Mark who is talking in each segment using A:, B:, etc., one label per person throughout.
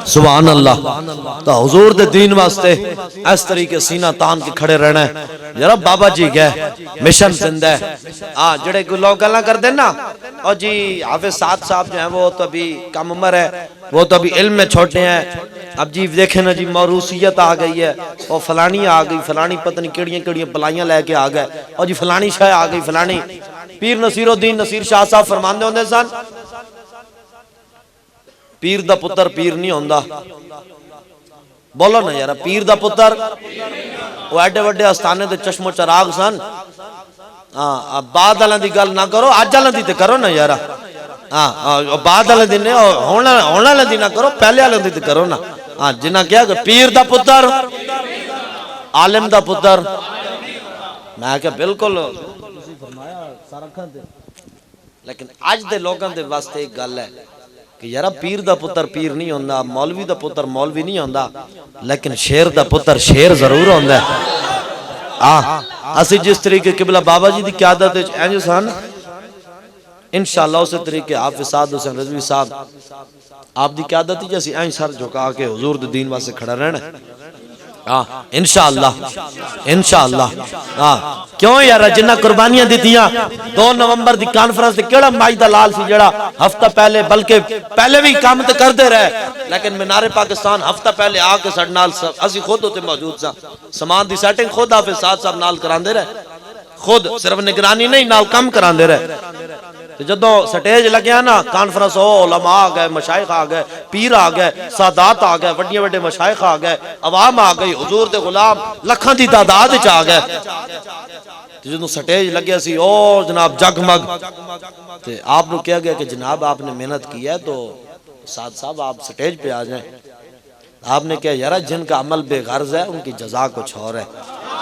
A: سبحان اللہ. تو حضور دے دین واسطے اس طریقے سینہ تان کے کھڑے رہنا ہے. یار بابا جی گئے مشن زندہ ہے. جڑے کوئی لوگ گلاں کر دیں نا اور جی حافظ سعد صاحب جو ہیں وہ تو ابھی کم عمر ہے, وہ تو ابھی علم میں چھوٹے ہیں. اب جی دیکھیں نا جی موروثیت آ گئی ہے, اور فلانی آ گئی, فلانی پتہ نہیں کیڑیاں کیڑیاں بلائیاں لے کے آ گئے, اور جی فلانی شے آ گئی فلانی. پیر نصیر الدین نصیر شاہ صاحب فرماندے ہوندے سن, پیر دا پتر پیر نہیں ہوندا. بولو نا یار, پیر دا پتر وہ ایڈے وڈے آستانے دے چشم و چراغ سن. بعد والا دی گل نہ کرو, اج والا دی تے کرو نا یار. بعد والا دی نہیں, ہونے والا دی نہ کرو, پہلے والا دی تے کرو نا. جنہ کیا کہ پیر دا پتر عالم دا پتر. میں کہ بالکل لیکن اج دے لوگاں دے واسطے ایک گل ہے کہ یار پیر دا پتر پیر نہیں ہوندا, مولوی دا پتر مولوی نہیں ہوندا, لیکن شیر دا پتر شیر ضرور ہوندا ہے. اسی جس طریقے قبلہ بابا جی دی قیادت وچ انج سن, انشاءاللہ اسی طریقے حافظ سعد حسین رضوی صاحب آپ دی قیادت وچ اسی انج سر جھکا کے حضور دے دین واسطے کھڑا رہنا. انشاءاللہ انشاءاللہ. کیوں یار جنہ قربانیاں دیتیاں 2 نومبر دی کانفرنس تے کیڑا مائی دا لال سی جڑا ہفتہ پہلے, بلکہ پہلے بھی کام تے کردے رہے, لیکن مینار پاکستان ہفتہ پہلے آ کے ساڈے نال اسی خود ہوتے موجود سا. سامان دی سیٹنگ خود حافظ سعد صاحب نال کراندے رہے, خود صرف نگرانی نہیں نال کم کراندے رہے. جدوں سٹیج لگیا نا کانفرنس, علماء آ گئے, مشائخ آ گئے, پیر آ گئے, سادات آ گئے, وڈیے وڈے مشائخ آ گئے, عوام آ گئی, حضور دے غلام لکھاں دی تعداد وچ آ گئے. جدوں سٹیج لگیا سی او جناب جگمگ, تے آپ نو کہا گیا کہ جناب آپ نے محنت کی ہے تو سعد صاحب آپ سٹیج پہ آ جائیں. آپ نے کہا یار جن کا عمل بے غرض ہے ان کی جزا کچھ اور ہے.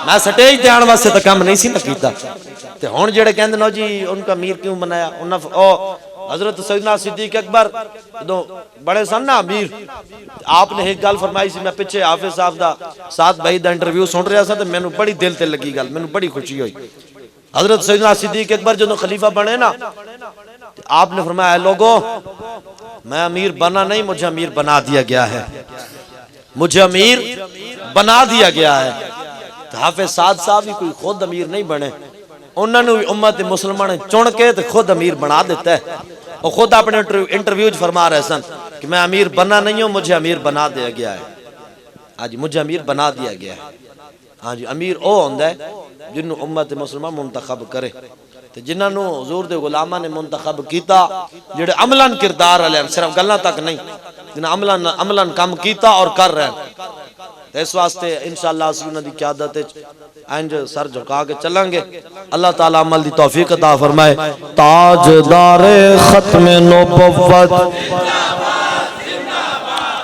A: میں سٹیج تے آن واسطے تو کم نہیں سی نہ کیتا. تے ہن جڑے کہندے نو جی ان کا امیر کیوں بنایا, حضرت سیدنا صدیق اکبر جدوں بڑے سن نا امیر, آپ نے ایک گل فرمائی سی. میں پیچھے حافظ صاحب دا ساتھ بھائی دا انٹرویو سن رہا سا, تے مینوں بڑی دل تے لگی گل, مینوں بڑی خوشی ہوئی. حضرت سیدنا صدیق اکبر جدوں خلیفہ بنے نا, آپ نے فرمایا لوگوں میں امیر بنا نہیں, مجھے امیر بنا دیا گیا ہے, مجھے امیر بنا دیا گیا ہے. حافظ سعد صاحب بھی کوئی خود امیر نہیں بنے, انہوں نے امت مسلمان چن کے تے خود امیر بنا دیتا ہے. وہ خود اپنے انٹرویو فرما رہے سن کہ میں امیر بنا نہیں ہوں, مجھے امیر بنا دیا گیا ہے. ہاں جی, مجھے امیر بنا دیا گیا ہے. ہاں جی, امیر او ہوندا ہے جنہوں امت مسلمان منتخب کرے, تے جنہاں حضور دے غلاماں نے منتخب کیتا, جڑے عملاً کردار والے صرف گلاں تک نہیں, جنہاں عملاً کام کیتا اور کر رہے ہیں. اس واسطے انشاءاللہ اسی انہاں دی قیادت وچ انج سر جھکا کے چلیں گے. اللہ تعالیٰ عمل دی توفیق عطا فرمائے. تاجدار ختم نبوت,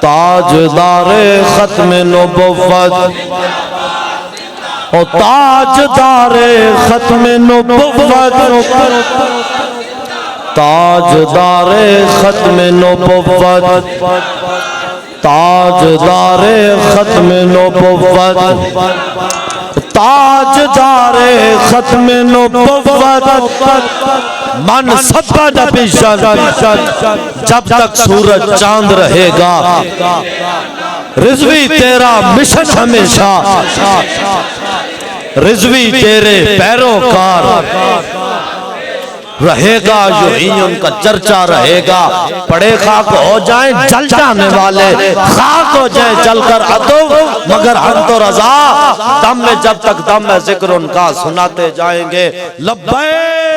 A: تاجدار ختم نبوت, او تاجدار ختم نبوت, تاجدار ختم نبوت, تاجدار ختم نبوت, تاجدار ختم نبوت, من سبد بشر جب تک سورج چاند رہے گا, رضوی تیرا مشن ہمیشہ, رضوی تیرے پیروکار رہے گا, یوں ہی ان کا چرچا رہے گا. پڑے خاک ہو جائیں جل جانے والے, خاک ہو جائیں جل کر عدو, مگر ہم تو رضا دم میں جب تک دم ہے ذکر ان کا سناتے جائیں گے. لبیک